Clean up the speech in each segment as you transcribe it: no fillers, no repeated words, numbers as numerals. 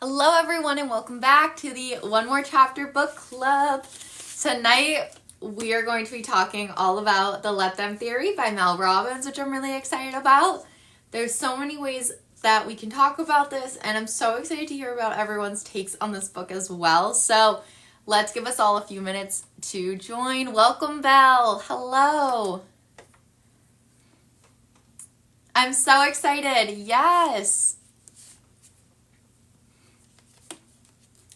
Hello everyone and welcome back to the One More Chapter Book Club. Tonight we are going to be talking all about the Let Them Theory by Mel Robbins, which I'm really excited about. There's so many ways that we can talk about this, and I'm so excited to hear about everyone's takes on this book as well. So let's give us all a few minutes to join. Welcome, Belle. Hello. I'm so excited. Yes.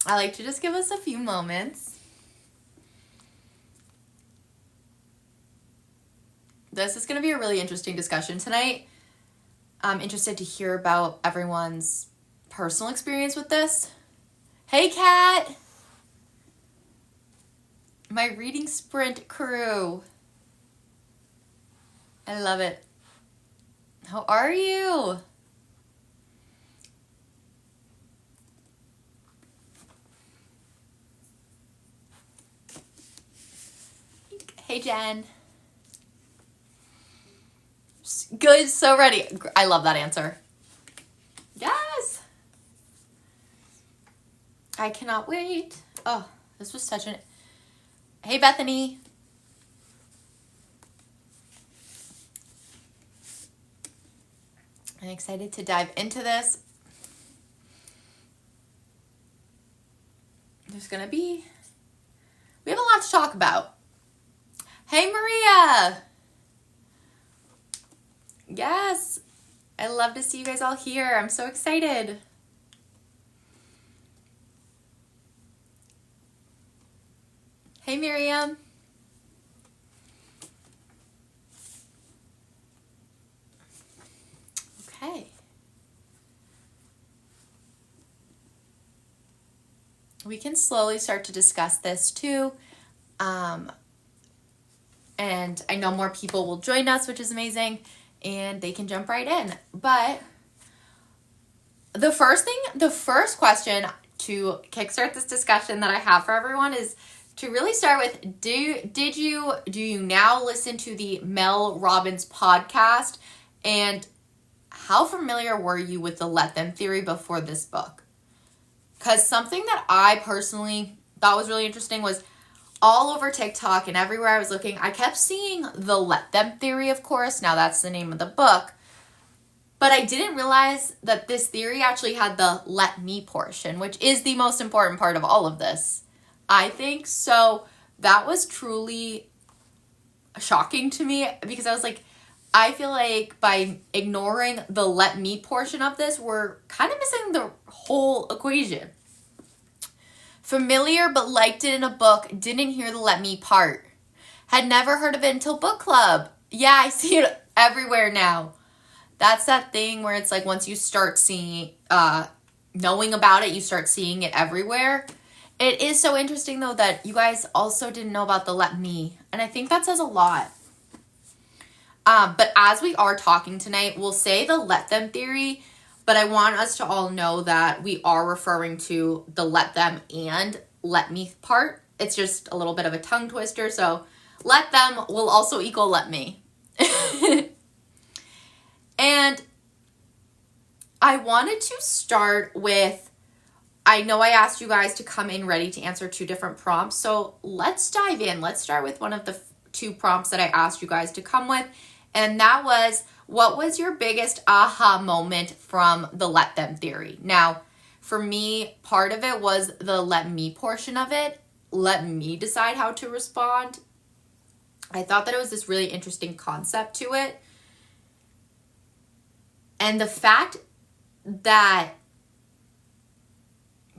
I like to just give us a few moments. This is going to be a really interesting discussion tonight. I'm interested to hear about everyone's personal experience with this. Hey, Kat! My reading sprint crew. I love it. How are you? Hey, Jen. Good, so ready. I love that answer. Yes. I cannot wait. Oh, this was such an... Hey, Bethany. I'm excited to dive into this. There's going to be... We have a lot to talk about. Hey, Maria. Yes. I love to see you guys all here. I'm so excited. Hey, Miriam. Okay. We can slowly start to discuss this too. And I know more people will join us, which is amazing, and they can jump right in. But the first question to kickstart this discussion that I have for everyone is to really start with, do you now listen to the Mel Robbins podcast? And how familiar were you with the Let Them Theory before this book? Because something that I personally thought was really interesting was all over TikTok and everywhere I was looking, I kept seeing the Let Them Theory, of course. Now that's the name of the book. But I didn't realize that this theory actually had the let me portion, which is the most important part of all of this, I think. So that was truly shocking to me because I was like, I feel like by ignoring the let me portion of this, we're kind of missing the whole equation. Familiar but liked it in a book, didn't hear the let me part. Had never heard of it until book club. Yeah, I see it everywhere now. That's that thing where it's like once you start seeing, knowing about it, you start seeing it everywhere. It is so interesting though that you guys also didn't know about the let me. And I think that says a lot. But as we are talking tonight, we'll say the let them theory. But I want us to all know that we are referring to the let them and let me part. It's just a little bit of a tongue twister. So let them will also equal let me. And I wanted to start with, I know I asked you guys to come in ready to answer 2 different prompts. So let's dive in. Let's start with one of the 2 prompts that I asked you guys to come with. And that was, what was your biggest aha moment from the Let Them Theory? Now, for me, part of it was the let me portion of it. Let me decide how to respond. I thought that it was this really interesting concept to it. And the fact that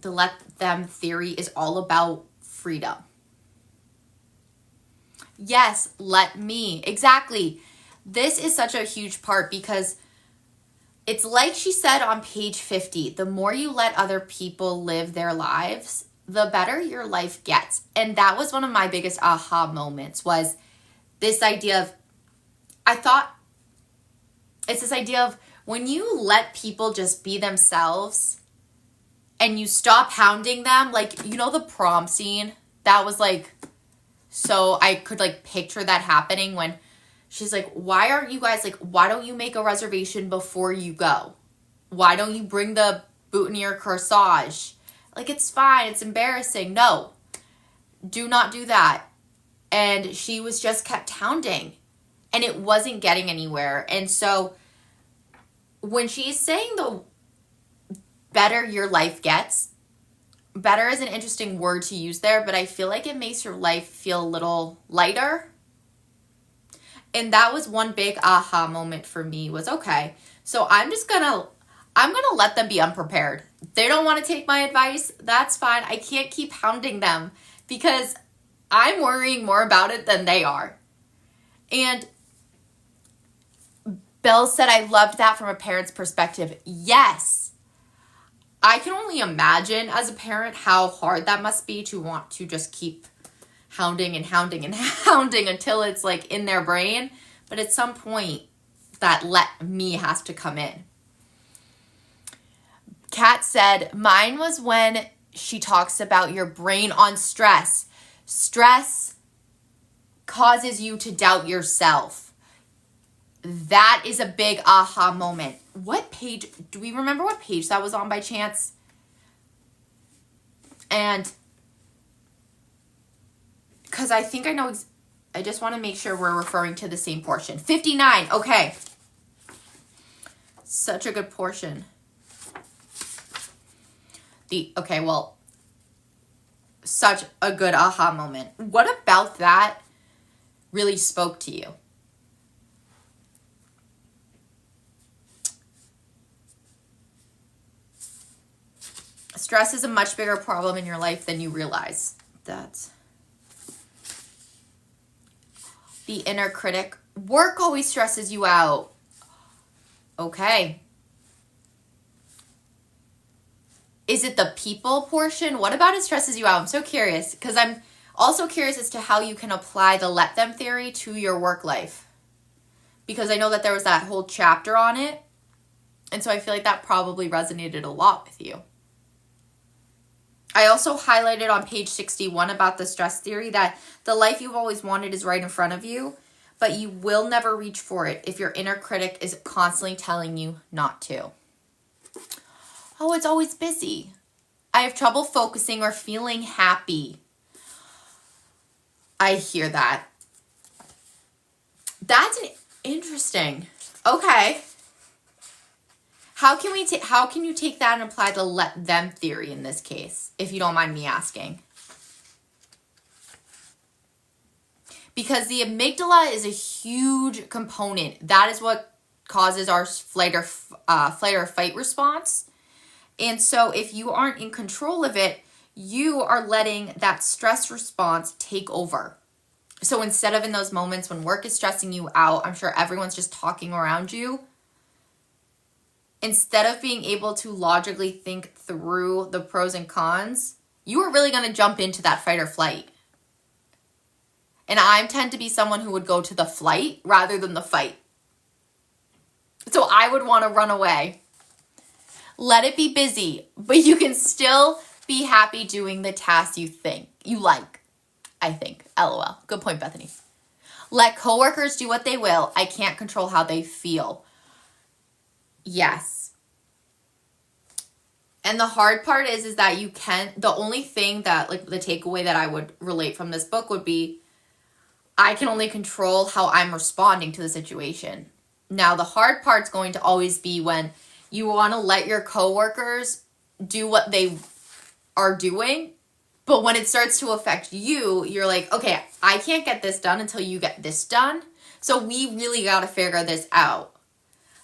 the Let Them Theory is all about freedom. Yes, let me. Exactly. This is such a huge part because it's like she said on page 50, the more you let other people live their lives, the better your life gets. And that was one of my biggest aha moments, was this idea of, I thought it's this idea of when you let people just be themselves and you stop hounding them, like, you know, the prom scene, that was like, so I could like picture that happening when she's like, why aren't you guys, like, why don't you make a reservation before you go? Why don't you bring the boutonniere corsage. Like, it's fine. It's embarrassing. No, do not do that. And she was just kept hounding, and it wasn't getting anywhere. And so when she's saying the better your life gets, better is an interesting word to use there, but I feel like it makes your life feel a little lighter. And that was one big aha moment for me, was okay, so I'm gonna let them be unprepared. They don't want to take my advice. That's fine. I can't keep hounding them because I'm worrying more about it than they are. And Belle said, I loved that from a parent's perspective. Yes. I can only imagine as a parent how hard that must be to want to just keep hounding and hounding and hounding until it's like in their brain. But at some point, that let me has to come in. Kat said, mine was when she talks about your brain on stress. Stress causes you to doubt yourself. That is a big aha moment. What page, do we remember what page that was on by chance? And because I think I know, I just want to make sure we're referring to the same portion. 59, okay. Such a good portion. Such a good aha moment. What about that really spoke to you? Stress is a much bigger problem in your life than you realize. That's the inner critic. Work always stresses you out. Okay. Is it the people portion? What about it stresses you out? I'm so curious, because I'm also curious as to how you can apply the let them theory to your work life. Because I know that there was that whole chapter on it. And so I feel like that probably resonated a lot with you. I also highlighted on page 61 about the stress theory that the life you've always wanted is right in front of you, but you will never reach for it if your inner critic is constantly telling you not to. Oh, it's always busy. I have trouble focusing or feeling happy. I hear that. That's interesting. Okay. How can you take that and apply the let them theory in this case, if you don't mind me asking? Because the amygdala is a huge component. That is what causes our flight or fight response. And so if you aren't in control of it, you are letting that stress response take over. So instead of in those moments when work is stressing you out, I'm sure everyone's just talking around you. Instead of being able to logically think through the pros and cons, you are really going to jump into that fight or flight. And I tend to be someone who would go to the flight rather than the fight. So I would want to run away. Let it be busy, but you can still be happy doing the tasks you think you like. I think. LOL. Good point, Bethany. Let coworkers do what they will. I can't control how they feel. Yes. And the hard part is that you can, the only thing that, like, the takeaway that I would relate from this book would be, I can only control how I'm responding to the situation. Now, the hard part's going to always be when you want to let your coworkers do what they are doing, but when it starts to affect you, you're like, okay, I can't get this done until you get this done. So we really got to figure this out.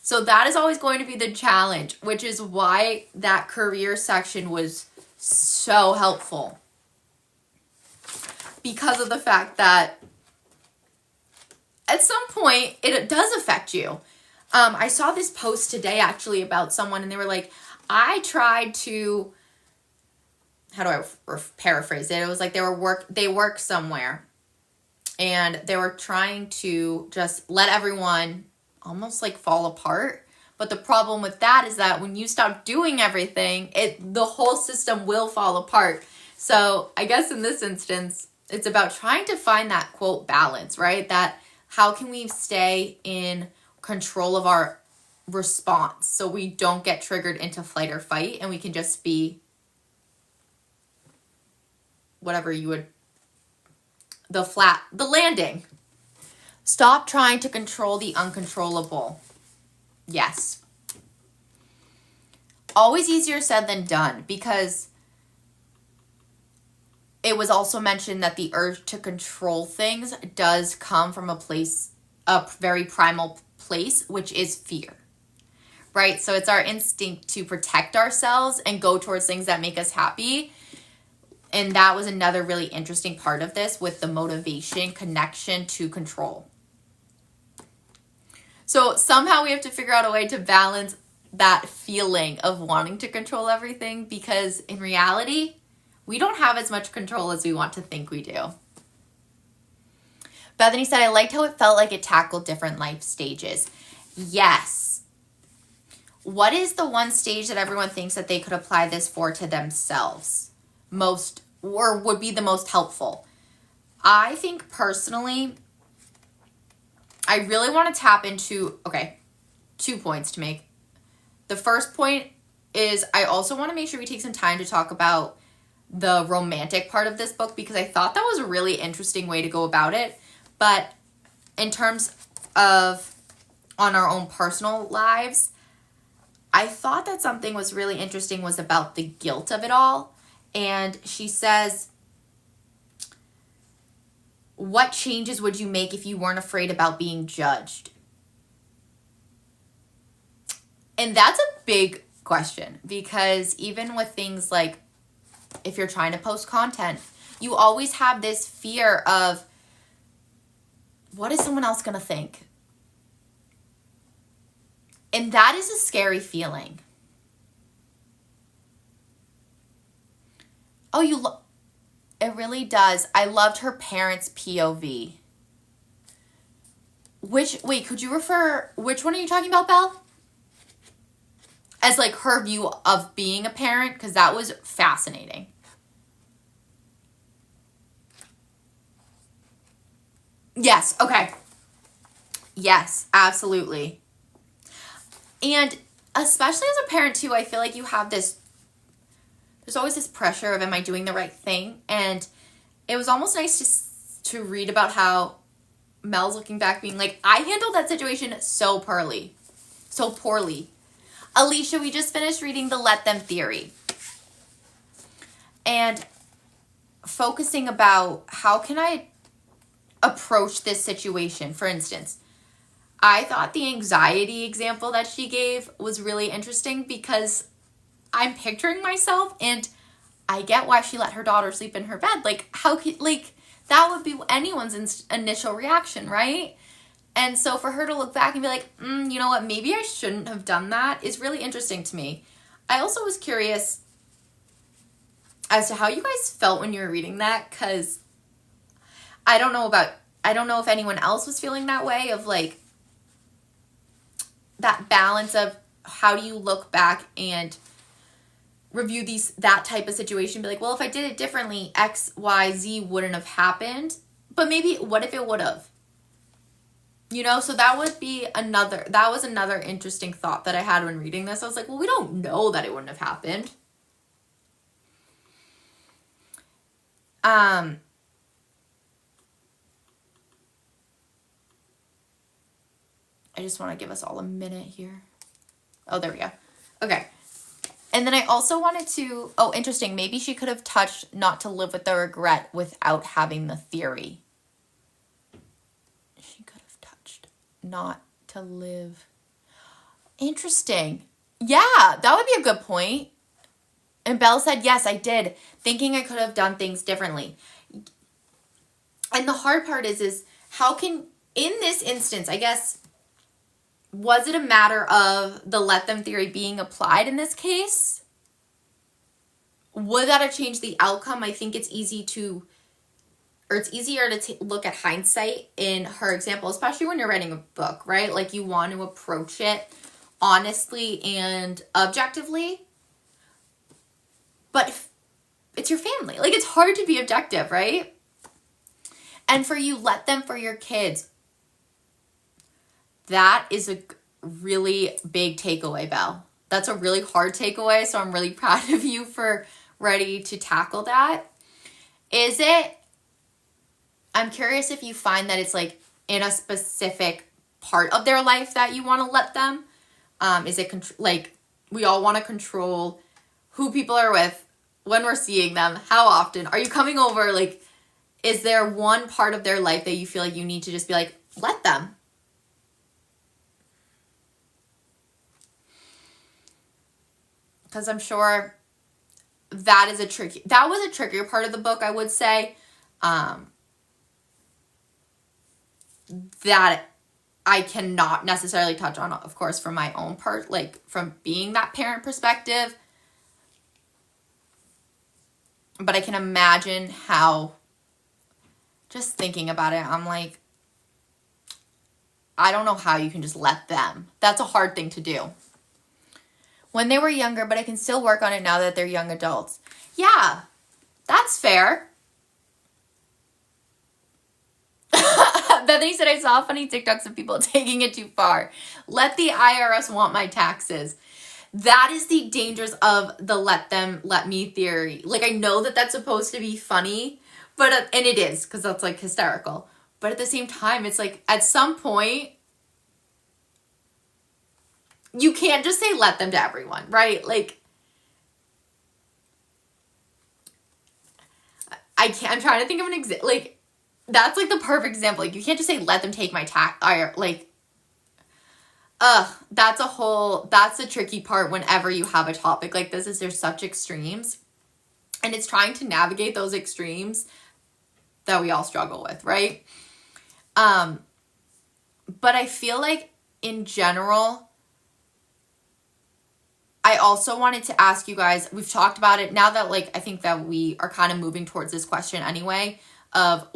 So that is always going to be the challenge, which is why that career section was so helpful. Because of the fact that at some point it does affect you. I saw this post today actually about someone, and they were like, I tried to, how do I paraphrase it? It was like they work somewhere, and they were trying to just let everyone almost like fall apart. But the problem with that is that when you stop doing everything, the whole system will fall apart. So I guess in this instance, it's about trying to find that quote balance, right? That how can we stay in control of our response. So we don't get triggered into flight or fight, and we can just be whatever you would, the landing. Stop trying to control the uncontrollable. Yes. Always easier said than done, because it was also mentioned that the urge to control things does come from a very primal place, which is fear, right? So it's our instinct to protect ourselves and go towards things that make us happy. And that was another really interesting part of this, with the motivation connection to control. So somehow we have to figure out a way to balance that feeling of wanting to control everything, because in reality, we don't have as much control as we want to think we do. Bethany said, I liked how it felt like it tackled different life stages. Yes. What is the one stage that everyone thinks that they could apply this for to themselves most, or would be the most helpful? I think personally, I really want to tap into, 2 points to make. The first point is I also want to make sure we take some time to talk about the romantic part of this book, because I thought that was a really interesting way to go about it. But in terms of on our own personal lives, I thought that something was really interesting was about the guilt of it all. And she says, what changes would you make if you weren't afraid about being judged? And that's a big question, because even with things like, if you're trying to post content, you always have this fear of, what is someone else going to think? And that is a scary feeling. Oh, it really does. I loved her parents' POV. Which one are you talking about, Belle? As like her view of being a parent, because that was fascinating. Yes, okay. Yes, absolutely. And especially as a parent too, I feel like you have there's always this pressure of, am I doing the right thing? And it was almost nice to read about how Mel's looking back being like, I handled that situation so poorly. Alicia, we just finished reading the Let Them Theory. And focusing about how can I approach this situation. For instance, I thought the anxiety example that she gave was really interesting, because I'm picturing myself, and I get why she let her daughter sleep in her bed. Like, that would be anyone's initial reaction, right? And so for her to look back and be like, you know what, maybe I shouldn't have done that, is really interesting to me. I also was curious as to how you guys felt when you were reading that, because I don't know if anyone else was feeling that way, of like that balance of how do you look back and review that type of situation, be like, well, if I did it differently, X, Y, Z wouldn't have happened, but maybe what if it would have? You know, so that was another interesting thought that I had when reading this. I was like, well, we don't know that it wouldn't have happened. I just want to give us all a minute here. Oh, there we go. Okay. And then I also wanted to, interesting, maybe she could have touched not to live with the regret without having the theory. She could have touched not to live. Interesting. Yeah, that would be a good point. And Belle said, yes, I did, thinking I could have done things differently. And the hard part is how can, in this instance, I guess, was it a matter of the let them theory being applied in this case? Would that have changed the outcome? I think it's easier to look at hindsight in her example, especially when you're writing a book, right? Like, you want to approach it honestly and objectively. But it's your family. Like, it's hard to be objective, right? And for you, let them for your kids. That is a really big takeaway, Belle. That's a really hard takeaway, so I'm really proud of you for ready to tackle that. I'm curious if you find that it's like in a specific part of their life that you want to let them. Is it like we all want to control who people are with, when we're seeing them, how often? Are you coming over? Like, is there one part of their life that you feel like you need to just be like, let them? Because I'm sure that was a trickier part of the book, I would say. That I cannot necessarily touch on, of course, from my own part, like from being that parent perspective. But I can imagine how, just thinking about it, I'm like, I don't know how you can just let them. That's a hard thing to do. When they were younger, but I can still work on it now that they're young adults. Yeah, that's fair. Bethany said, I saw funny TikToks of people taking it too far. Let the IRS want my taxes. That is the dangers of the let them, let me theory. Like, I know that that's supposed to be funny, but, and it is, because that's like hysterical. But at the same time, it's like, at some point, you can't just say let them to everyone, right? Like, I'm trying to think of an example. Like, that's like the perfect example. Like, you can't just say let them take my tax. Like, that's the tricky part whenever you have a topic like this, is there's such extremes. And it's trying to navigate those extremes that we all struggle with, right? But I feel like in general, I also wanted to ask you guys, we've talked about it now that like, I think that we are kind of moving towards this question anyway of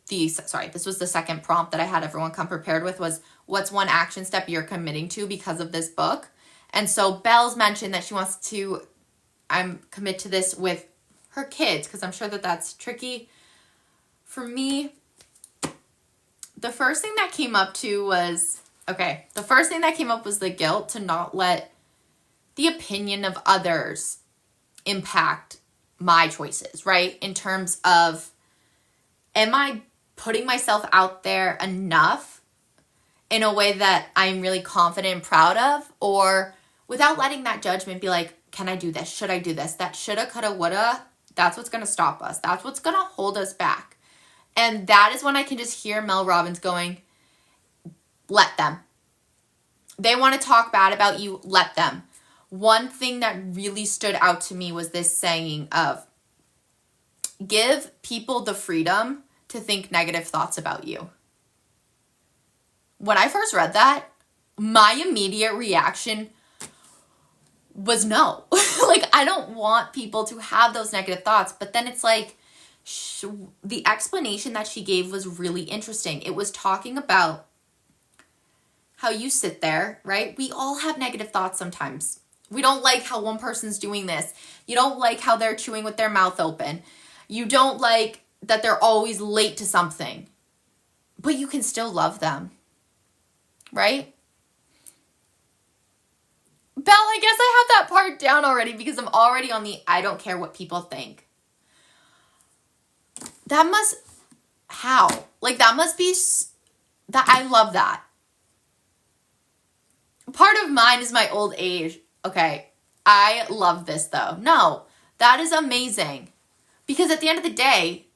this was the second prompt that I had everyone come prepared with, was what's one action step you're committing to because of this book? And so Belle's mentioned that she wants to commit to this with her kids, because I'm sure that that's tricky. For me, the first thing that came up was the guilt to not let the opinion of others impact my choices, right? In terms of, am I putting myself out there enough in a way that I'm really confident and proud of, or without letting that judgment be like, can I do this? Should I do this? That shoulda, coulda, woulda, that's what's going to stop us. That's what's going to hold us back. And that is when I can just hear Mel Robbins going, let them. They want to talk bad about you, let them. One thing that really stood out to me was this saying of, give people the freedom to think negative thoughts about you. When I first read that, my immediate reaction was no. Like, I don't want people to have those negative thoughts. But then it's like, the explanation that she gave was really interesting. It was talking about how you sit there, right? We all have negative thoughts sometimes. We don't like how one person's doing this. You don't like how they're chewing with their mouth open. You don't like that they're always late to something. But you can still love them. Right? Belle, I guess I have that part down already because I'm already on the I don't care what people think. I love that. Part of mine is my old age. Okay, I love this though. No, that is amazing. Because at the end of the day,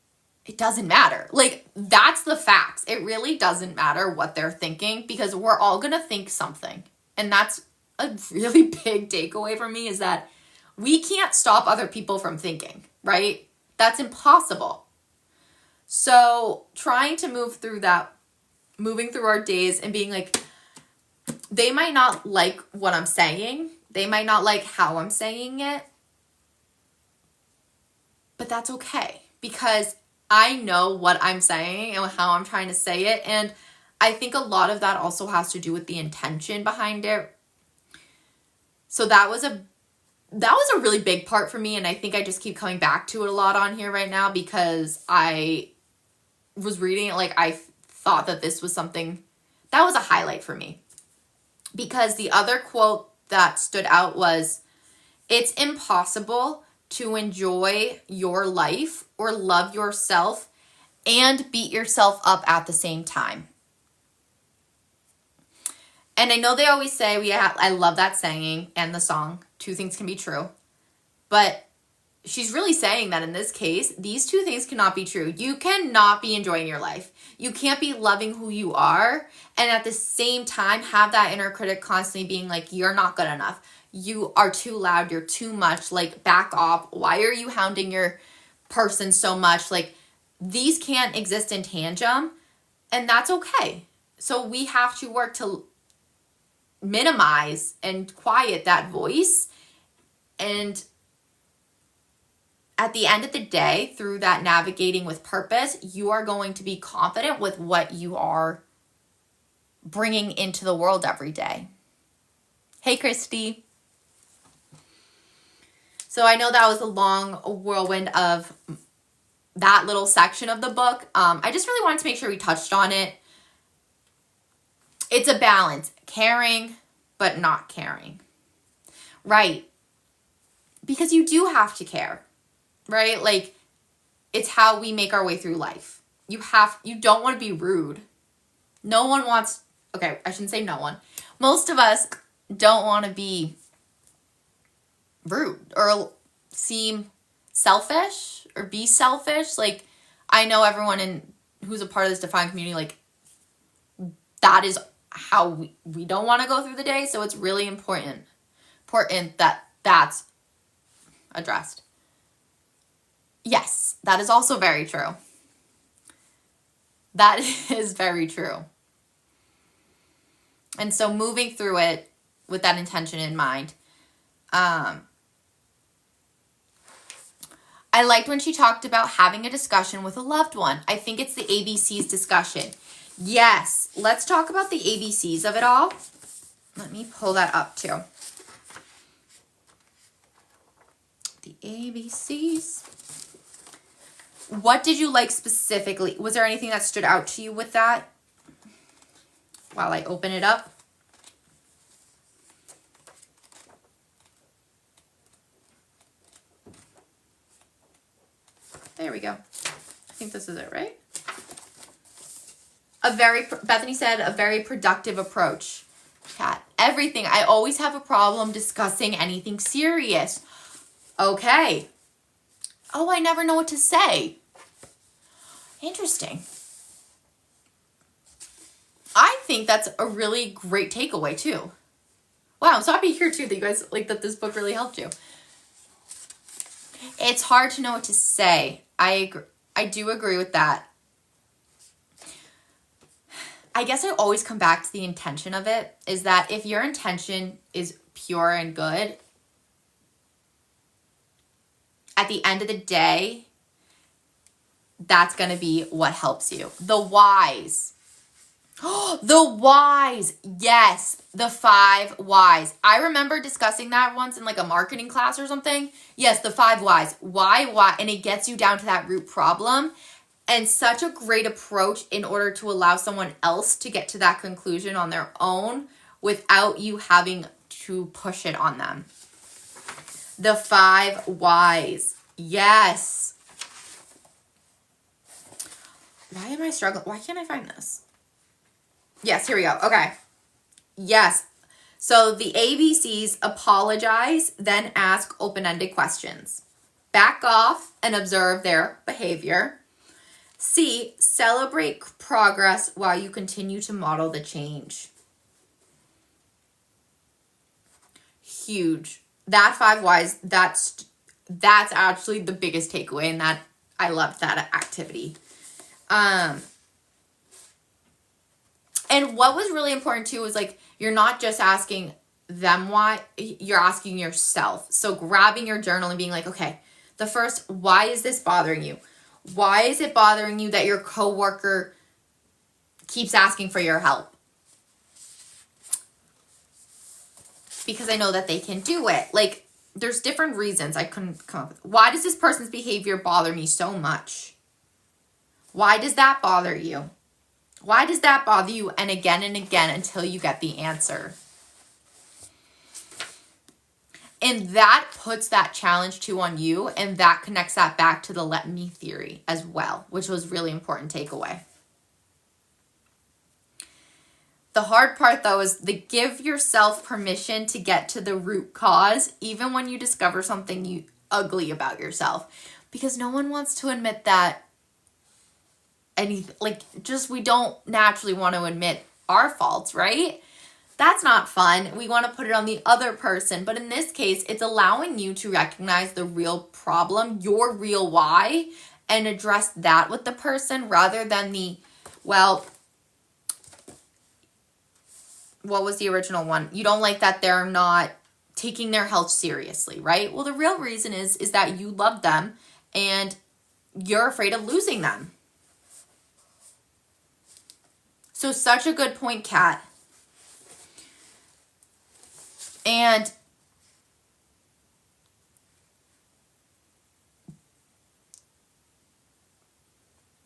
it doesn't matter. Like, that's the facts. It really doesn't matter what they're thinking because we're all going to think something. And that's a really big takeaway for me, is that we can't stop other people from thinking, right? That's impossible. So trying to moving through our days and being like, they might not like what I'm saying. They might not like how I'm saying it. But that's okay, because I know what I'm saying and how I'm trying to say it. And I think a lot of that also has to do with the intention behind it. So that was a really big part for me. And I think I just keep coming back to it a lot on here right now because I was reading it. Like, I thought that this was something that was a highlight for me. Because the other quote that stood out was, it's impossible to enjoy your life or love yourself and beat yourself up at the same time. And I know they always say, I love that saying and the song, two things can be true. But she's really saying that in this case, these two things cannot be true. You cannot be enjoying your life. You can't be loving who you are and at the same time have that inner critic constantly being like, you're not good enough. You are too loud. You're too much. Like, back off. Why are you hounding your person so much? Like, these can't exist in tandem, and that's okay. So we have to work to minimize and quiet that voice. And at the end of the day, through that navigating with purpose, you are going to be confident with what you are bringing into the world every day. Hey, Christy. So I know that was a long whirlwind of that little section of the book. I just really wanted to make sure we touched on it. It's a balance. Caring, but not caring. Right. Because you do have to care. Right? Like, it's how we make our way through life. You don't want to be rude. No one wants, okay, I shouldn't say no one. Most of us don't want to be rude or seem selfish or be selfish. Like, I know everyone who's a part of this defined community, like, that is how we don't want to go through the day. So it's really important that that's addressed. Yes, that is also very true. That is very true. And so moving through it with that intention in mind, I liked when she talked about having a discussion with a loved one. I think it's the ABCs discussion. Yes, let's talk about the ABCs of it all. Let me pull that up too. The ABCs. What did you like specifically? Was there anything that stood out to you with that? While I open it up. There we go. I think this is it, right? Bethany said, a very productive approach. Kat, everything. I always have a problem discussing anything serious. Okay. Oh, I never know what to say. Interesting. I think that's a really great takeaway too. Wow, I'm so happy to hear too that you guys like that this book really helped you. It's hard to know what to say. I do agree with that. I guess I always come back to the intention of it, is that if your intention is pure and good, at the end of the day, that's going to be what helps you. The whys. The whys. Yes, the 5 whys. I remember discussing that once in like a marketing class or something. Yes, the 5 whys. Why? And it gets you down to that root problem. And such a great approach in order to allow someone else to get to that conclusion on their own without you having to push it on them. The 5 whys. Yes. Why am I struggling? Why can't I find this? Yes, here we go. Okay. Yes. So the ABCs: apologize, then ask open-ended questions. Back off and observe their behavior. C, celebrate progress while you continue to model the change. Huge. That 5 whys, that's actually the biggest takeaway, and that I loved that activity. And what was really important too was like, you're not just asking them why, you're asking yourself. So grabbing your journal and being like, okay, the first, why is this bothering you? Why is it bothering you that your coworker keeps asking for your help? Because I know that they can do it. Like, there's different reasons I couldn't come up with. Why does this person's behavior bother me so much? Why does that bother you? Why does that bother you? And again until you get the answer. And that puts that challenge too on you, and that connects that back to the let me theory as well, which was really important takeaway. The hard part though is to give yourself permission to get to the root cause, even when you discover something ugly about yourself, because no one wants to admit that we don't naturally want to admit our faults, right? That's not fun. We want to put it on the other person. But in this case, it's allowing you to recognize the real problem, your real why, and address that with the person rather than what was the original one? You don't like that they're not taking their health seriously, right? Well, the real reason is that you love them and you're afraid of losing them. So such a good point, Kat. And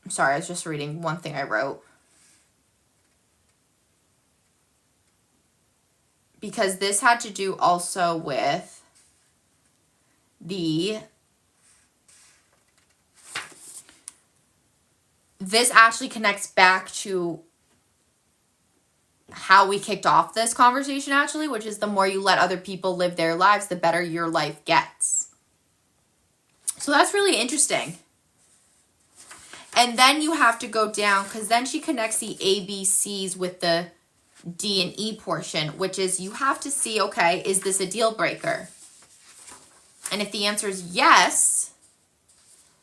I'm sorry, I was just reading one thing I wrote. Because this had to do also with this actually connects back to how we kicked off this conversation actually, which is the more you let other people live their lives, the better your life gets. So that's really interesting. And then you have to go down, because then she connects the ABCs with the D and E portion, which is you have to see, okay, is this a deal breaker? And if the answer is yes,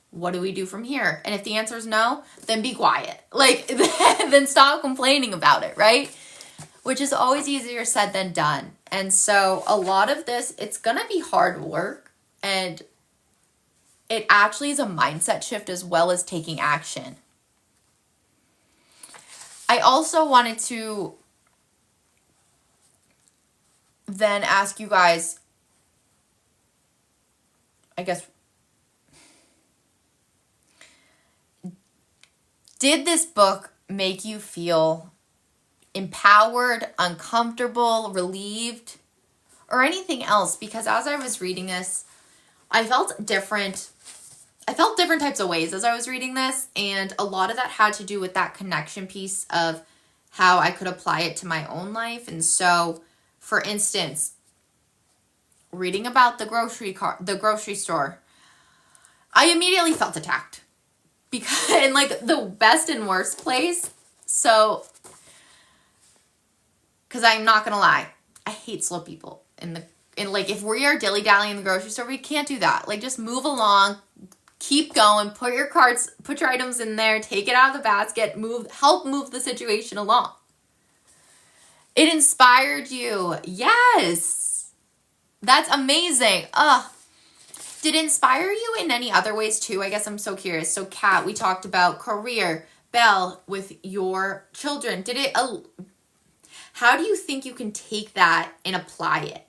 what do we do from here? And if the answer is no, then be quiet. Then stop complaining about it, right? Which is always easier said than done. And so a lot of this, it's going to be hard work, and it actually is a mindset shift as well as taking action. I also wanted to then ask you guys, I guess, did this book make you feel empowered, uncomfortable, relieved, or anything else? Because as I was reading this, I felt different types of ways as I was reading this, and a lot of that had to do with that connection piece of how I could apply it to my own life. And so, for instance, reading about the grocery store, I immediately felt attacked, because in the best and worst place. So, because I'm not gonna lie, I hate slow people if we are dilly-dallying in the grocery store, we can't do that. Just move along, keep going, put your items in there, take it out of the basket, help move the situation along. It inspired you. Yes. That's amazing. Did it inspire you in any other ways too? I guess I'm so curious. So Kat, we talked about career. Belle, with your children, how do you think you can take that and apply it?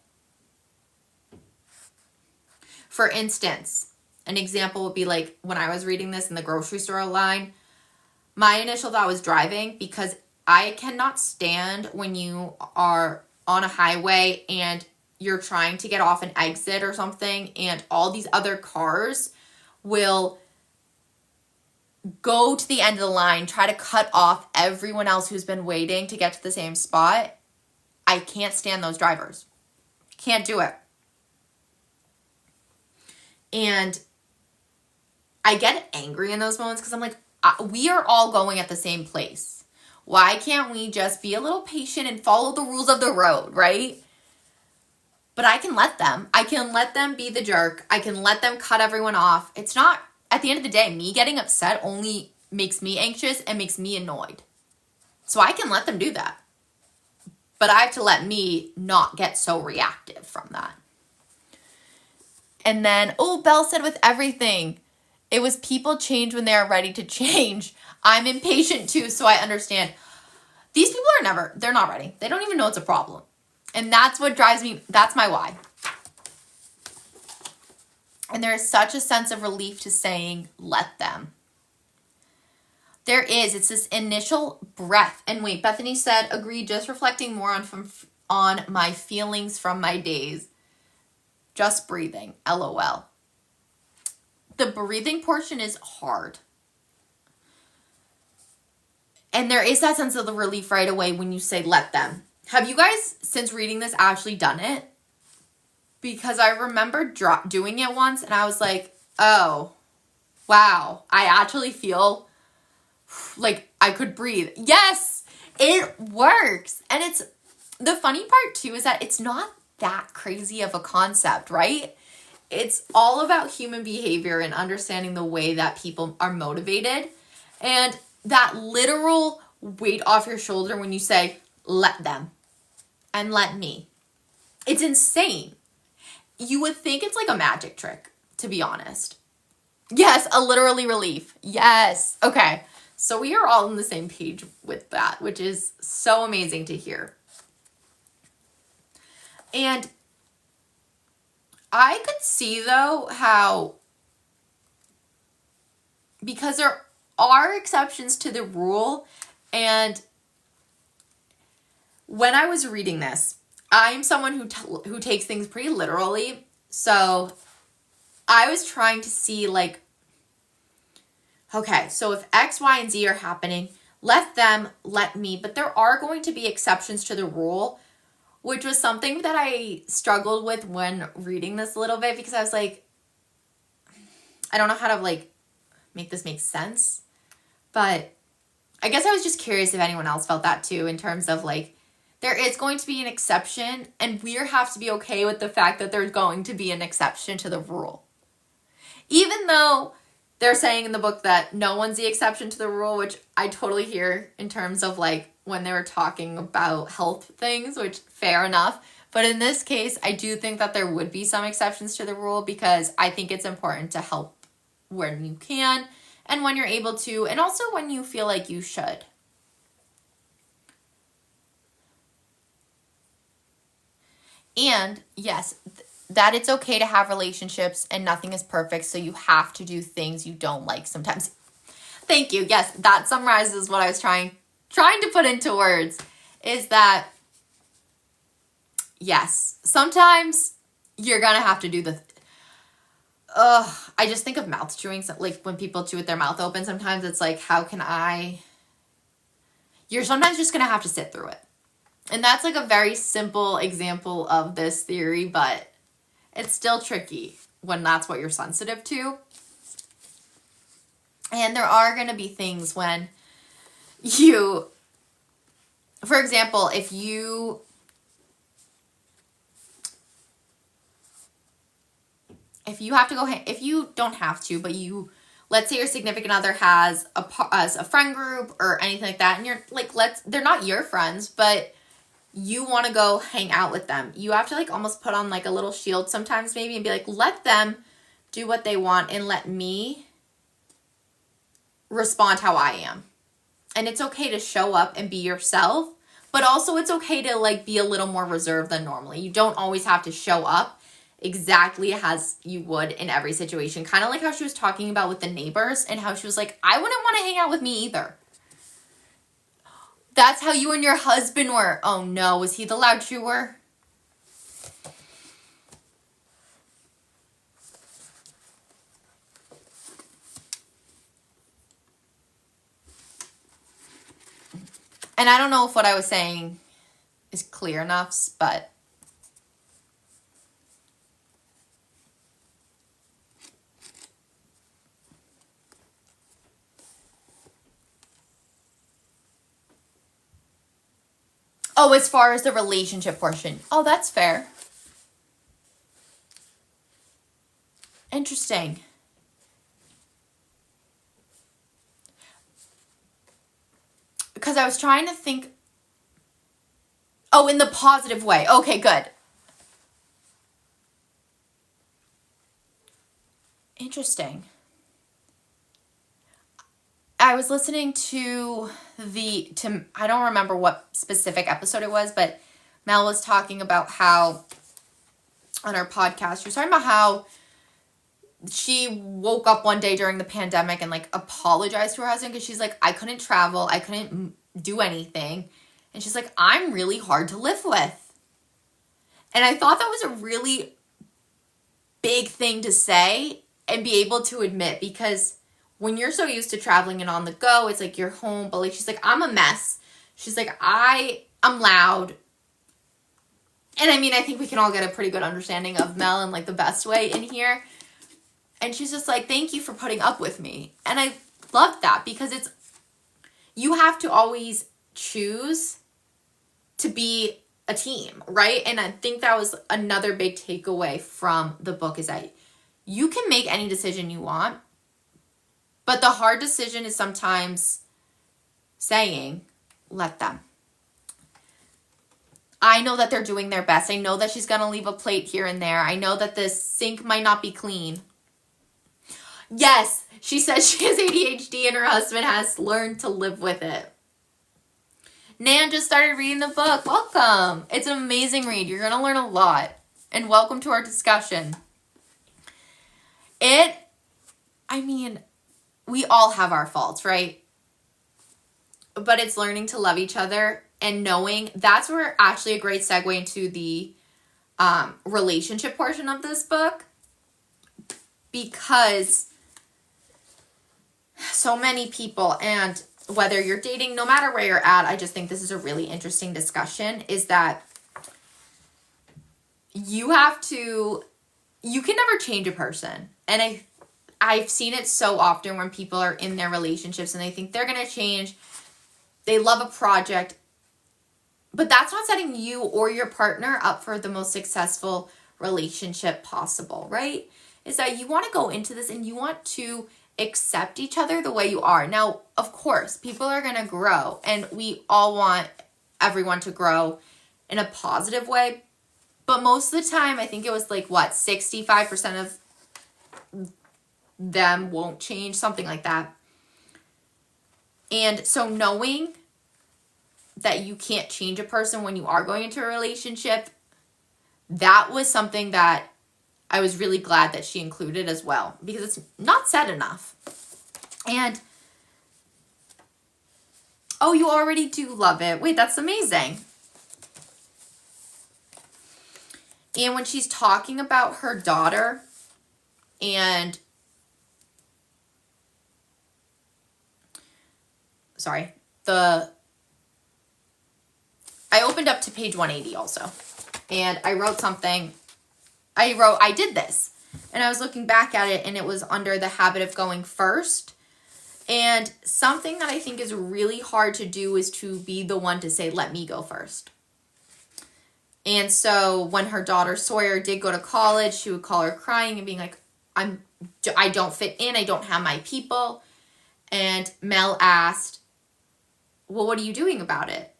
For instance, an example would be when I was reading this in the grocery store line, my initial thought was driving, because I cannot stand when you are on a highway and you're trying to get off an exit or something and all these other cars will go to the end of the line, try to cut off everyone else who's been waiting to get to the same spot. I can't stand those drivers. Can't do it. And I get angry in those moments because I'm like, we are all going at the same place. Why can't we just be a little patient and follow the rules of the road, right? But I can let them be the jerk. I can let them cut everyone off. It's not, at the end of the day, me getting upset only makes me anxious and makes me annoyed. So I can let them do that. But I have to let me not get so reactive from that. And then, Belle said with everything, it was people change when they are ready to change. I'm impatient too, so I understand. These people they're not ready. They don't even know it's a problem. And that's what drives me, that's my why. And there is such a sense of relief to saying, let them. It's this initial breath. And wait, Bethany said, agree, just reflecting more on my feelings from my days. Just breathing. LOL. The breathing portion is hard. And there is that sense of the relief right away when you say let them. Have you guys, since reading this, actually done it? Because I remember doing it once and I was like, oh, wow, I actually feel like I could breathe. Yes, it works. And it's, the funny part too is that it's not that crazy of a concept, right? It's all about human behavior and understanding the way that people are motivated. And that literal weight off your shoulder when you say, let them and let me. It's insane. You would think it's like a magic trick, to be honest. Yes, a literally relief. Yes. Okay. So we are all on the same page with that, which is so amazing to hear. And I could see, though, how, because there are exceptions to the rule, and when I was reading this, I'm someone who takes things pretty literally, so I was trying to see, like, okay, so if X, Y, and Z are happening, let them, let me, but there are going to be exceptions to the rule, which was something that I struggled with when reading this a little bit, because I was like, I don't know how to, like, make this make sense, but I guess I was just curious if anyone else felt that too, in terms of, like, there is going to be an exception, and we have to be okay with the fact that there's going to be an exception to the rule. Even though they're saying in the book that no one's the exception to the rule, which I totally hear in terms of, like, when they were talking about health things, which fair enough. But in this case, I do think that there would be some exceptions to the rule, because I think it's important to help when you can and when you're able to, and also when you feel like you should. And yes, that it's okay to have relationships and nothing is perfect, so you have to do things you don't like sometimes. Thank you. Yes, that summarizes what I was trying to put into words, is that, yes, sometimes you're going to have to do the... I just think of mouth chewing. So, like, when people chew with their mouth open, sometimes it's like, how can I... You're sometimes just going to have to sit through it. And that's, like, a very simple example of this theory, but it's still tricky when that's what you're sensitive to. And there are going to be things when you, for example, if you have to go, if you don't have to, but you, let's say your significant other has a friend group or anything like that, and you're like, they're not your friends, but you want to go hang out with them. You have to, like, almost put on, like, a little shield sometimes maybe and be like, let them do what they want and let me respond how I am. And it's okay to show up and be yourself, but also it's okay to, like, be a little more reserved than normally. You don't always have to show up exactly as you would in every situation. Kind of like how she was talking about with the neighbors and how she was like, I wouldn't want to hang out with me either. That's how you and your husband were. Oh no, was he the loud chewer? And I don't know if what I was saying is clear enough, but... Oh, as far as the relationship portion. Oh, that's fair. Interesting. Because I was trying to think... Oh, in the positive way. Okay, good. Interesting. I was listening to I don't remember what specific episode it was, but Mel was talking about how, on her podcast, she was talking about how she woke up one day during the pandemic and, like, apologized to her husband because she's like, I couldn't travel, I couldn't do anything. And she's like, I'm really hard to live with. And I thought that was a really thing to say and be able to admit, because when you're so used to traveling and on the go, it's like you're home, but like she's like, I'm a mess. She's like, I'm loud. And I mean, I think we can all get a pretty good understanding of Mel in like the best way in here. And she's just like, thank you for putting up with me. And I love that, because you have to always choose to be a team, right? And I think that was another big takeaway from the book, is that you can make any decision you want, but the hard decision is sometimes saying, let them. I know that they're doing their best. I know that she's going to leave a plate here and there. I know that this sink might not be clean. Yes, she says she has ADHD and her husband has learned to live with it. Nan just started reading the book. Welcome. It's an amazing read. You're going to learn a lot. And welcome to our discussion. We all have our faults, right? But it's learning to love each other and knowing. That's where actually a great segue into the relationship portion of this book. Because so many people, and whether you're dating, no matter where you're at, I just think this is a really interesting discussion, is that you can never change a person. And I've seen it so often when people are in their relationships and they think they're going to change. They love a project, but that's not setting you or your partner up for the most successful relationship possible, right? Is that you want to go into this and you want to accept each other the way you are. Now, of course, people are going to grow, and we all want everyone to grow in a positive way. But most of the time, I think it was like, 65% of them won't change, something like that. And so knowing that you can't change a person when you are going into a relationship, that was something that I was really glad that she included as well, because it's not said enough. And, oh, you already do love it. Wait, that's amazing. And when she's talking about her daughter, and I opened up to page 180 also, and I wrote something. I did this, and I was looking back at it, and it was under the habit of going first. And something that I think is really hard to do is to be the one to say, let me go first. And so when her daughter Sawyer did go to college, she would call her crying and being like, I don't fit in. I don't have my people. And Mel asked, well, what are you doing about it?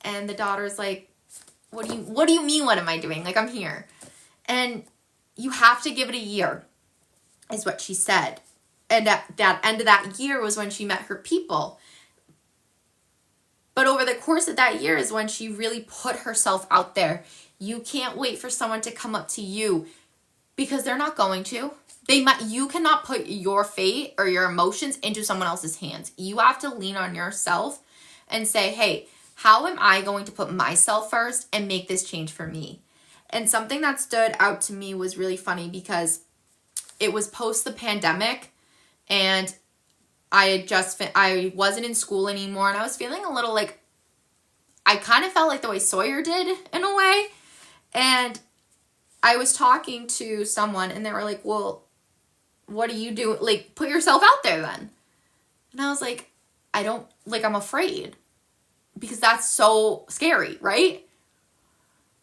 And the daughter's like, what do you mean, what am I doing? Like, I'm here. And you have to give it a year, is what she said. And at that end of that year was when she met her people. But over the course of that year is when she really put herself out there. You can't wait for someone to come up to you, because they're not going to. You cannot put your fate or your emotions into someone else's hands. You have to lean on yourself and say, hey, how am I going to put myself first and make this change for me? And something that stood out to me was really funny, because it was post the pandemic, and I wasn't in school anymore, and I was feeling a little like, I kind of felt like the way Sawyer did in a way. And I was talking to someone, and they were like, well, what do you do? Like, put yourself out there then. And I was like, I'm afraid, because that's so scary, right?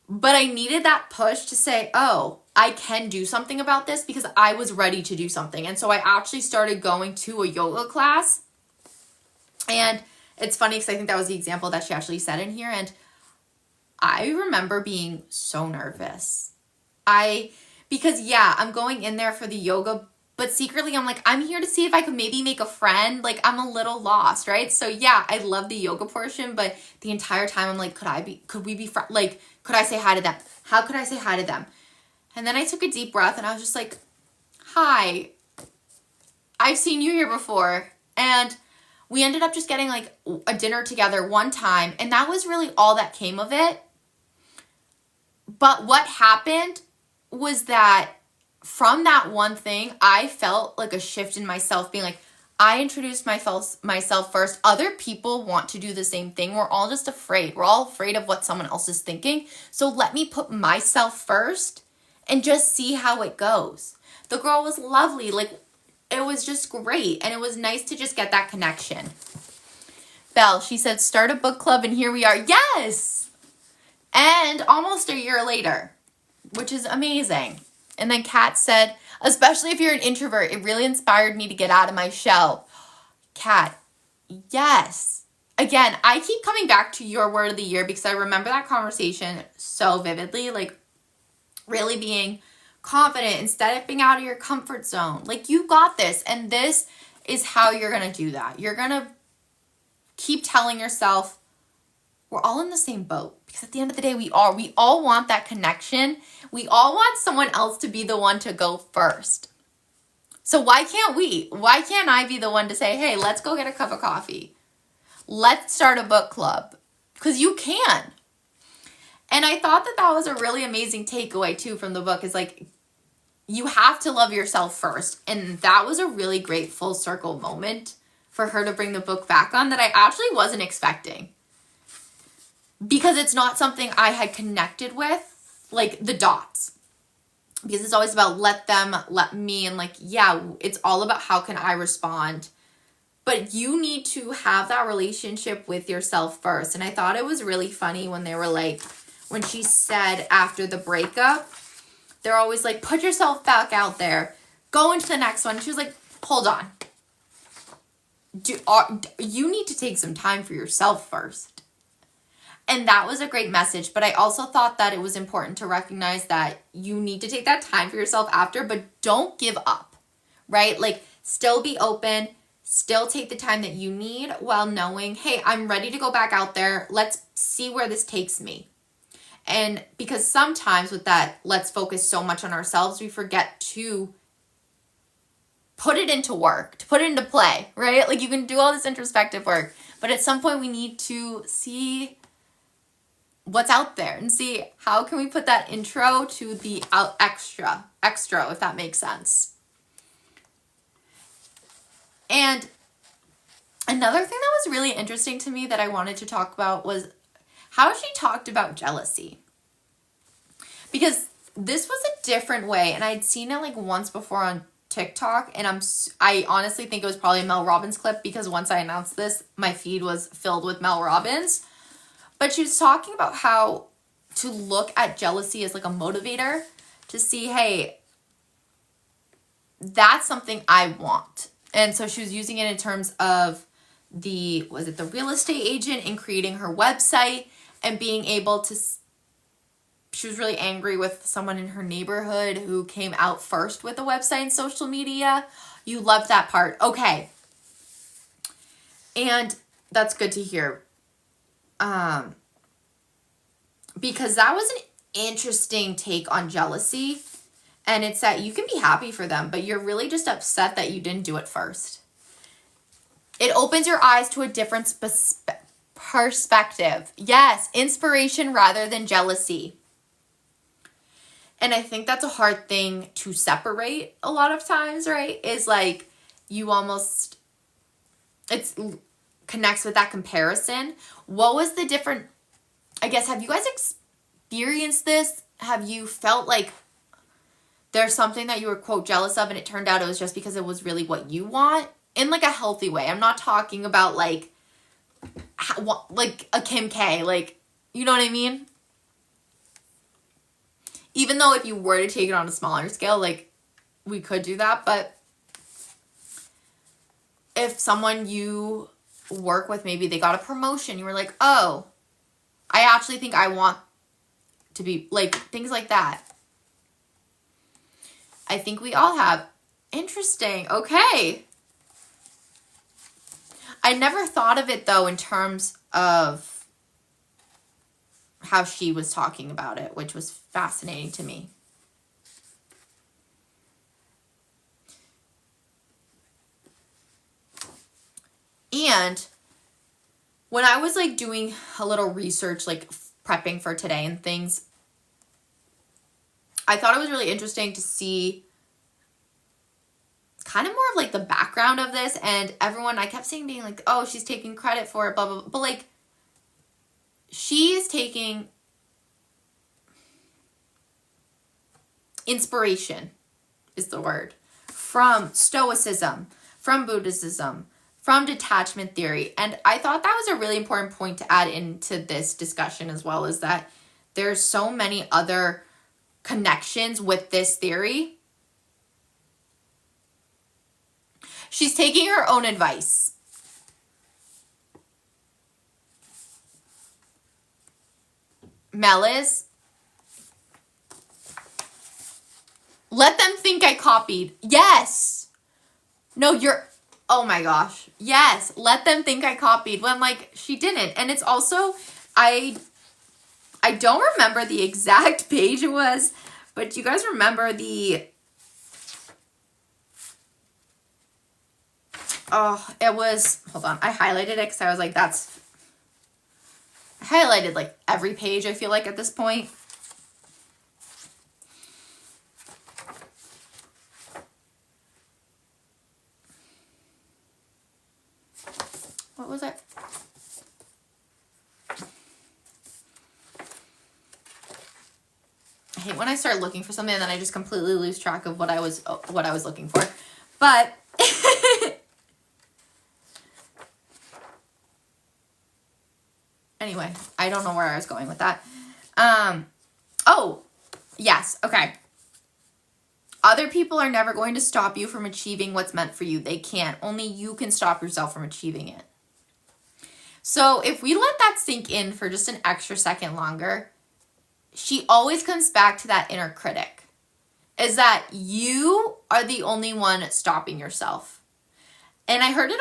But I needed that push to say, oh, I can do something about this, because I was ready to do something. And so I actually started going to a yoga class. And it's funny, because I think that was the example that she actually said in here. And I remember being so nervous. Because I'm going in there for the yoga, but secretly I'm like, I'm here to see if I could maybe make a friend. Like, I'm a little lost, right? So I love the yoga portion, but the entire time I'm like, could we be friends? Like, could I say hi to them? How could I say hi to them? And then I took a deep breath, and I was just like, hi, I've seen you here before. And we ended up just getting like a dinner together one time, and that was really all that came of it. But what happened was that from that one thing, I felt like a shift in myself, being like, I introduced myself first. Other people want to do the same thing. We're all just afraid. We're all afraid of what someone else is thinking. So let me put myself first and just see how it goes. The girl was lovely. Like, it was just great. And it was nice to just get that connection. Belle, she said, start a book club, and here we are. Yes! And almost a year later, which is amazing. And then Kat said, especially if you're an introvert, it really inspired me to get out of my shell. Kat, yes. Again, I keep coming back to your word of the year because I remember that conversation so vividly, like really being confident and stepping out of your comfort zone. Like, you got this, and this is how you're going to do that. You're going to keep telling yourself, we're all in the same boat, because at the end of the day, we all want that connection. We all want someone else to be the one to go first. So why can't we? Why can't I be the one to say, hey, let's go get a cup of coffee. Let's start a book club. Because you can. And I thought that was a really amazing takeaway too from the book, is like, you have to love yourself first. And that was a really great full circle moment for her to bring the book back on that I actually wasn't expecting. Because it's not something I had connected with, like the dots. Because it's always about let them, let me, and like, yeah, it's all about how can I respond. But you need to have that relationship with yourself first. And I thought it was really funny when they were like, when she said after the breakup, they're always like, put yourself back out there. Go into the next one. She was like, hold on. You need to take some time for yourself first. And that was a great message. But I also thought that it was important to recognize that you need to take that time for yourself after, but don't give up, right? Like, still be open, still take the time that you need while knowing, hey, I'm ready to go back out there. Let's see where this takes me. And because sometimes with that, let's focus so much on ourselves, we forget to put it into work, to put it into play, right? Like, you can do all this introspective work, but at some point we need to see what's out there and see how can we put that intro to the extra, if that makes sense. And another thing that was really interesting to me that I wanted to talk about was how she talked about jealousy. Because this was a different way, and I'd seen it like once before on TikTok, and I honestly think it was probably a Mel Robbins clip, because once I announced this, my feed was filled with Mel Robbins. But she was talking about how to look at jealousy as like a motivator to see, hey, that's something I want. And so she was using it in terms of the real estate agent and creating her website and being able to, she was really angry with someone in her neighborhood who came out first with a website and social media. You loved that part. Okay. And that's good to hear. Because that was an interesting take on jealousy, and it's that you can be happy for them, but you're really just upset that you didn't do it first. It opens your eyes to a different perspective. Yes, inspiration rather than jealousy. And I think that's a hard thing to separate a lot of times, right? Is like, you almost, it's connects with that comparison. What was the different, I guess, have you guys experienced this? Have you felt like there's something that you were, quote, jealous of, and it turned out it was just because it was really what you want? In like a healthy way. I'm not talking about like a Kim K, like, you know what I mean? Even though if you were to take it on a smaller scale, like, we could do that, but if someone you work with, maybe they got a promotion, you were like, oh, I actually think I want to be, like, things like that. I think we all have. Interesting. Okay. I never thought of it, though, in terms of how she was talking about it, which was fascinating to me. And when I was like doing a little research, like prepping for today and things, I thought it was really interesting to see kind of more of like the background of this, and everyone, I kept seeing being like, oh, she's taking credit for it, blah, blah, blah. But like, she's taking inspiration is the word, from Stoicism, from Buddhism, from detachment theory. And I thought that was a really important point to add into this discussion as well, is that there's so many other connections with this theory. She's taking her own advice. Mel is, let them think I copied. Yes. No, you're, oh my gosh. Yes. Let them think I copied. When like, she didn't. And it's also, I don't remember the exact page it was, but do you guys remember the, oh, it was, hold on. I highlighted it because I was like, I highlighted like every page, I feel like, at this point. What was it? I hate when I start looking for something and then I just completely lose track of what I was looking for. But anyway, I don't know where I was going with that. Oh, yes, okay. Other people are never going to stop you from achieving what's meant for you. They can't. Only you can stop yourself from achieving it. So if we let that sink in for just an extra second longer, she always comes back to that inner critic. Is that you are the only one stopping yourself. And I heard it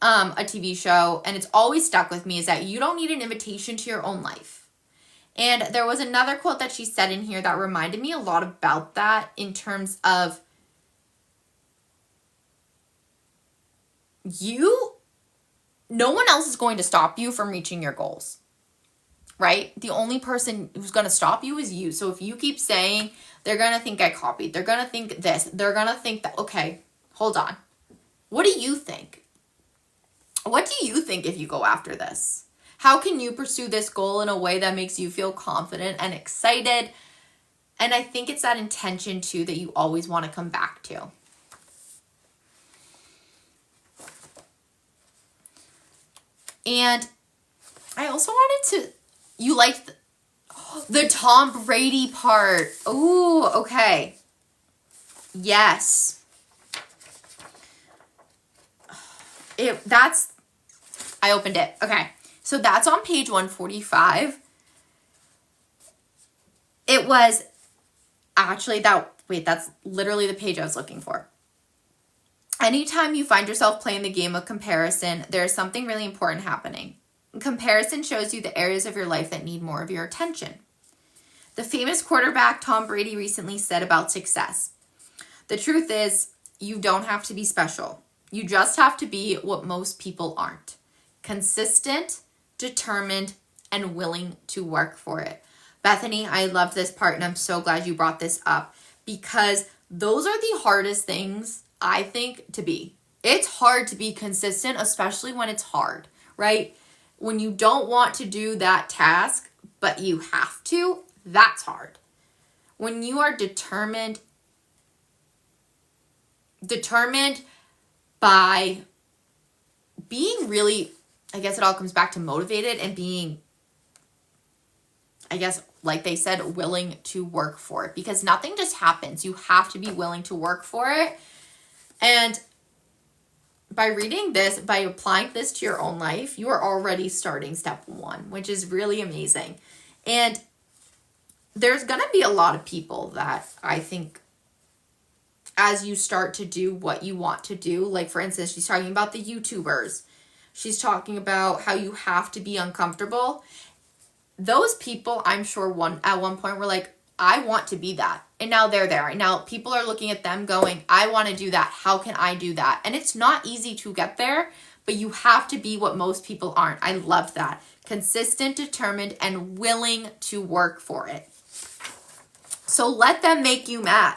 on a TV show, and it's always stuck with me, is that you don't need an invitation to your own life. And there was another quote that she said in here that reminded me a lot about that, in terms of no one else is going to stop you from reaching your goals, right? The only person who's going to stop you is you. So if you keep saying, they're going to think I copied, they're going to think this, they're going to think that, okay, hold on. What do you think? What do you think if you go after this? How can you pursue this goal in a way that makes you feel confident and excited? And I think it's that intention too that you always want to come back to. And I also wanted to, you liked the Tom Brady part. Ooh, okay. Yes. I opened it. Okay. So that's on page 145. It was actually that's literally the page I was looking for. Anytime you find yourself playing the game of comparison, there's something really important happening. Comparison shows you the areas of your life that need more of your attention. The famous quarterback Tom Brady recently said about success, the truth is, you don't have to be special. You just have to be what most people aren't. Consistent, determined, and willing to work for it. Bethany, I love this part, and I'm so glad you brought this up, because those are the hardest things, I think, to be. It's hard to be consistent, especially when it's hard, right? When you don't want to do that task, but you have to, that's hard. When you are determined by being really, I guess it all comes back to motivated and being, I guess, like they said, willing to work for it, because nothing just happens. You have to be willing to work for it. And by reading this, by applying this to your own life, you are already starting step one, which is really amazing. And there's going to be a lot of people that I think, as you start to do what you want to do, like for instance, she's talking about the YouTubers. She's talking about how you have to be uncomfortable. Those people, I'm sure at one point were like, I want to be that. And now they're there. And now people are looking at them going, I want to do that. How can I do that? And it's not easy to get there, but you have to be what most people aren't. I love that. Consistent, determined, and willing to work for it. So let them make you mad.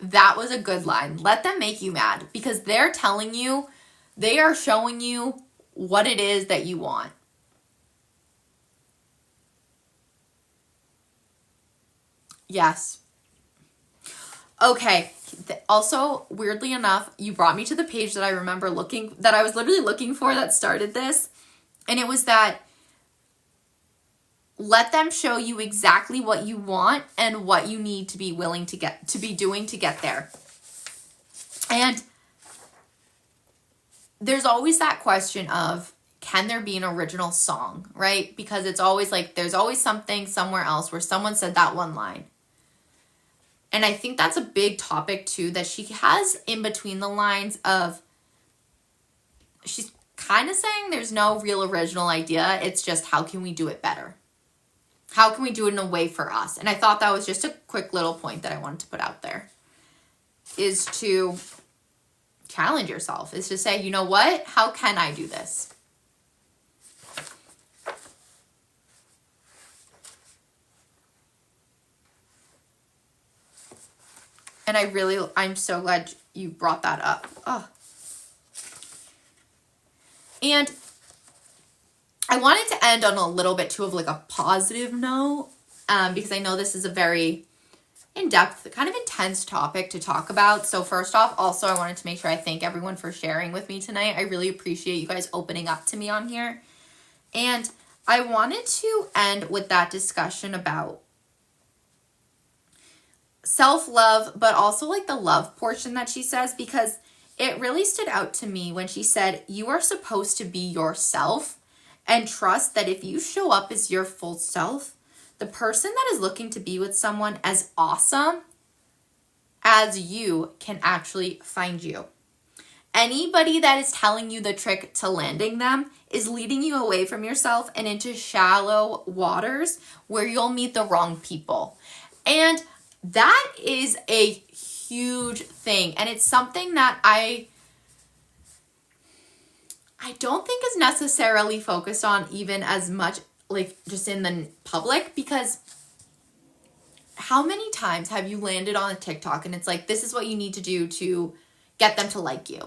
That was a good line. Let them make you mad, because they're telling you, they are showing you what it is that you want. Yes. Okay. Also, weirdly enough, you brought me to the page that I remember that I was literally looking for that started this. And it was that let them show you exactly what you want and what you need to be willing to be doing to get there. And there's always that question of, can there be an original song, right? Because it's always like, there's always something somewhere else where someone said that one line. And I think that's a big topic too, that she has in between the lines of, she's kind of saying there's no real original idea. It's just, how can we do it better? How can we do it in a way for us? And I thought that was just a quick little point that I wanted to put out there, is to challenge yourself, is to say, you know what? How can I do this? And I'm so glad you brought that up. Oh. And I wanted to end on a little bit too of like a positive note, because I know this is a very in-depth, kind of intense topic to talk about. So first off, also, I wanted to make sure I thank everyone for sharing with me tonight. I really appreciate you guys opening up to me on here. And I wanted to end with that discussion about self-love, but also like the love portion that she says, because it really stood out to me when she said, you are supposed to be yourself and trust that if you show up as your full self, the person that is looking to be with someone as awesome as you can actually find you. Anybody that is telling you the trick to landing them is leading you away from yourself and into shallow waters where you'll meet the wrong people. And that is a huge thing. And it's something that I don't think is necessarily focused on even as much, like just in the public, because how many times have you landed on a TikTok and it's like, this is what you need to do to get them to like you?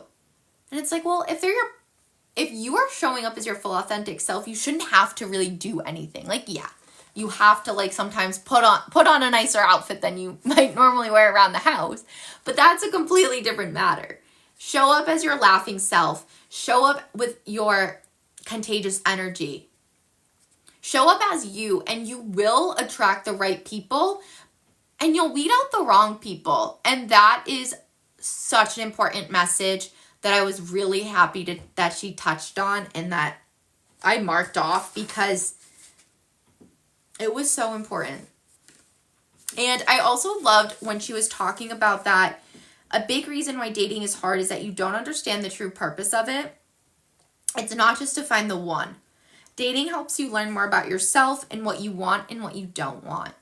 And it's like, well, if you are showing up as your full authentic self, you shouldn't have to really do anything. Like, yeah, you have to like sometimes put on a nicer outfit than you might normally wear around the house, but that's a completely different matter. Show up as your laughing self. Show up with your contagious energy. Show up as you, and you will attract the right people, and you'll weed out the wrong people. And that is such an important message that I was really happy that she touched on and that I marked off, because it was so important. And I also loved when she was talking about that a big reason why dating is hard is that you don't understand the true purpose of it. It's not just to find the one. Dating helps you learn more about yourself and what you want and what you don't want.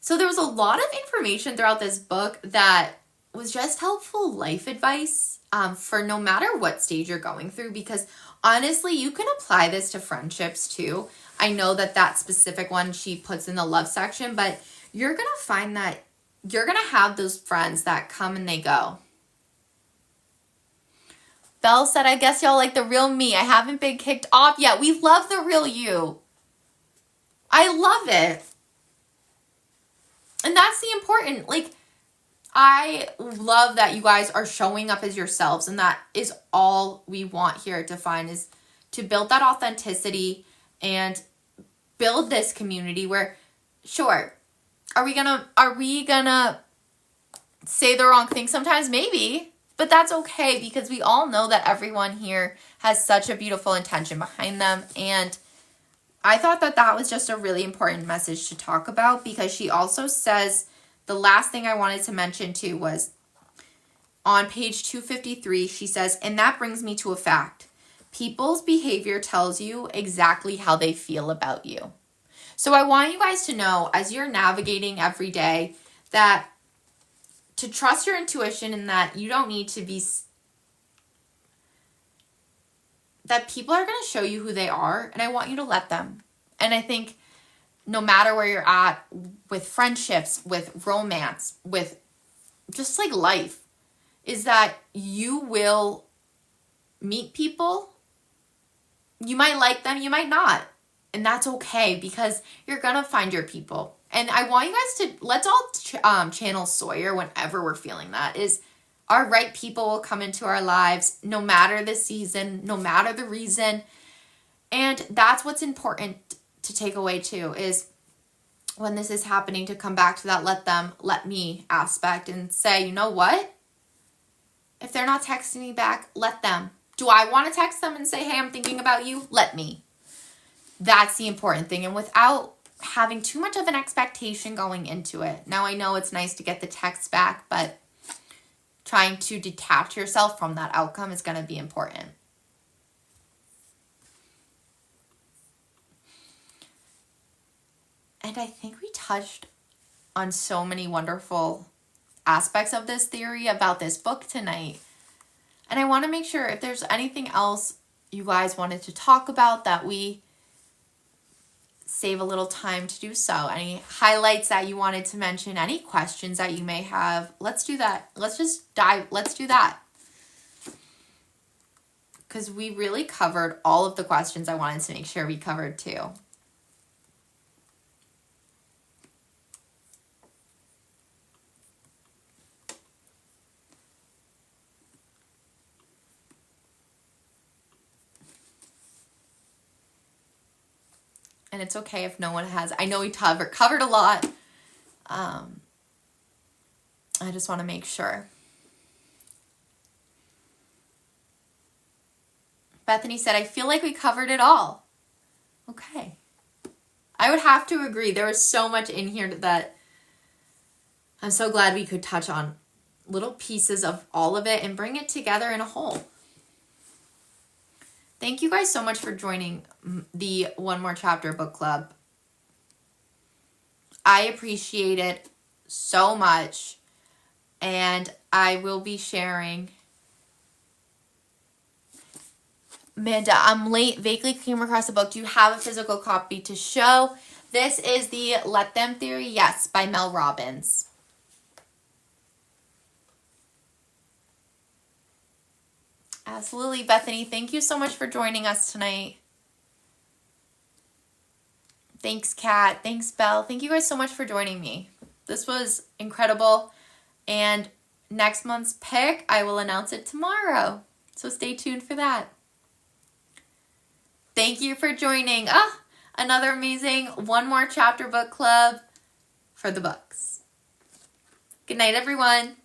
So there was a lot of information throughout this book that was just helpful life advice for no matter what stage you're going through, because honestly, you can apply this to friendships too. I know that specific one she puts in the love section, but you're going to find that you're going to have those friends that come and they go. Belle said, I guess y'all like the real me. I haven't been kicked off yet. We love the real you. I love it. And that's the important, like, I love that you guys are showing up as yourselves, and that is all we want here to find, is to build that authenticity and build this community where, sure, are we gonna say the wrong thing sometimes? Maybe, but that's okay, because we all know that everyone here has such a beautiful intention behind them. And I thought that was just a really important message to talk about, because she also says, the last thing I wanted to mention too was on page 253, she says, and that brings me to a fact. People's behavior tells you exactly how they feel about you. So I want you guys to know, as you're navigating every day, that to trust your intuition, and that you don't need to be, that people are going to show you who they are, and I want you to let them. And I think no matter where you're at with friendships, with romance, with just like life, is that you will meet people. You might like them, you might not. And that's okay, because you're going to find your people. And I want you guys to, let's all channel Sawyer whenever we're feeling that, is our right people will come into our lives no matter the season, no matter the reason. And that's what's important to take away too, is when this is happening, to come back to that let them, let me aspect and say, you know what? If they're not texting me back, let them. Do I want to text them and say, hey, I'm thinking about you? Let me. That's the important thing. And without having too much of an expectation going into it. Now, I know it's nice to get the text back, but trying to detach yourself from that outcome is going to be important. And I think we touched on so many wonderful aspects of this theory about this book tonight. And I want to make sure if there's anything else you guys wanted to talk about, that we save a little time to do so. Any highlights that you wanted to mention, any questions that you may have, let's do that. Let's do that. Because we really covered all of the questions I wanted to make sure we covered too. And it's okay if no one has. I know we covered a lot. I just want to make sure. Bethany said, I feel like we covered it all. Okay. I would have to agree. There was so much in here that I'm so glad we could touch on little pieces of all of it and bring it together in a whole. Thank you guys so much for joining the One More Chapter book club. I appreciate it so much. And I will be sharing. Amanda, I'm late. Vaguely came across a book. Do you have a physical copy to show? This is the Let Them Theory, yes, by Mel Robbins. Absolutely, Bethany. Thank you so much for joining us tonight. Thanks, Kat. Thanks, Belle. Thank you guys so much for joining me. This was incredible. And next month's pick, I will announce it tomorrow. So stay tuned for that. Thank you for joining. Another amazing One More Chapter book club for the books. Good night, everyone.